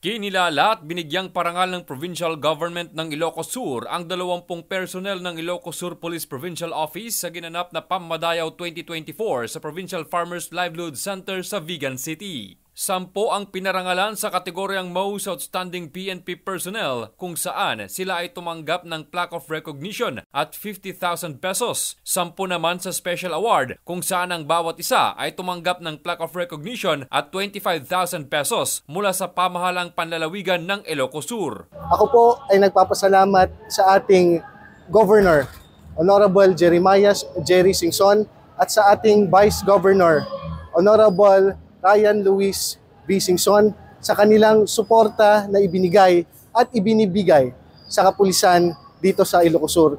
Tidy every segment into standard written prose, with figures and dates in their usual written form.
Kinilala at binigyang parangal ng Provincial Government ng Ilocos Sur ang 20 personnel ng Ilocos Sur Police Provincial Office sa ginanap na Pamadayaw 2024 sa Provincial Farmers Livelihood Center sa Vigan City. 10 ang pinarangalan sa kategoryang Most Outstanding PNP Personnel kung saan sila ay tumanggap ng Plaque of Recognition at 50,000 pesos. 10 naman sa Special Award kung saan ang bawat isa ay tumanggap ng Plaque of Recognition at 25,000 pesos mula sa pamahalang panlalawigan ng Ilocos Sur. Ako po ay nagpapasalamat sa ating Governor, Honorable Jerry Singson, at sa ating Vice Governor, Honorable Ryan Luis B. Singson, sa kanilang suporta na ibinigay at ibinibigay sa kapulisan dito sa Ilocos Sur.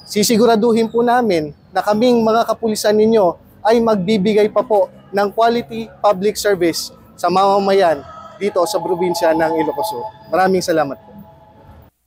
Sisiguraduhin po namin na kaming mga kapulisan ninyo ay magbibigay pa po ng quality public service sa mamamayan dito sa probinsya ng Ilocos Sur. Maraming salamat po.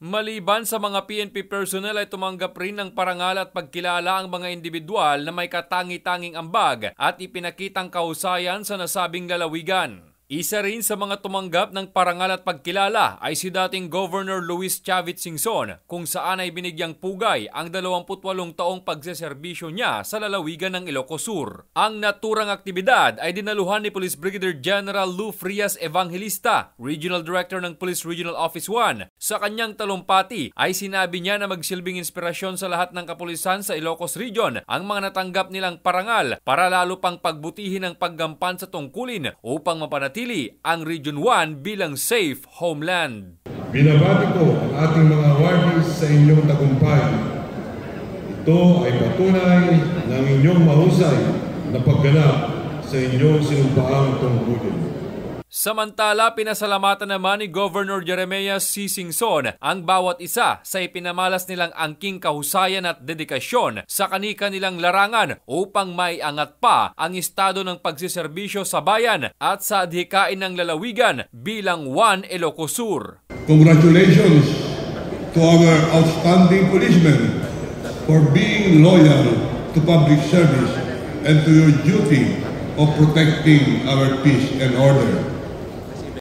Maliban sa mga PNP personnel ay tumanggap rin ng parangal at pagkilala ang mga individual na may katangi-tanging ambag at ipinakitang kahusayan sa nasabing lalawigan. Isa rin sa mga tumanggap ng parangal at pagkilala ay si dating Governor Luis Chavit Singson kung saan ay binigyang pugay ang 28 taong pagseserbisyo niya sa lalawigan ng Ilocos Sur. Ang naturang aktibidad ay dinaluhan ni Police Brigadier General Lou Frias Evangelista, Regional Director ng Police Regional Office 1. Sa kanyang talumpati ay sinabi niya na magsilbing inspirasyon sa lahat ng kapulisan sa Ilocos Region ang mga natanggap nilang parangal para lalo pang pagbutihin ang paggampan sa tungkulin upang mapanatili ang Region 1 bilang safe homeland. Binabati ko ang ating mga awardees sa inyong tagumpay. Ito ay patunay ng inyong mahusay na pagganap sa inyong sinumpaang tungkulin. Samantala, pinasalamatan naman ni Governor Jeremias C. Singson ang bawat isa sa ipinamalas nilang angking kahusayan at dedikasyon sa kani-kanilang larangan upang maiangat pa ang estado ng pagsiserbisyo sa bayan at sa adhikain ng lalawigan bilang One Ilocos Sur. Congratulations to our outstanding policemen for being loyal to public service and to your duty of protecting our peace and order.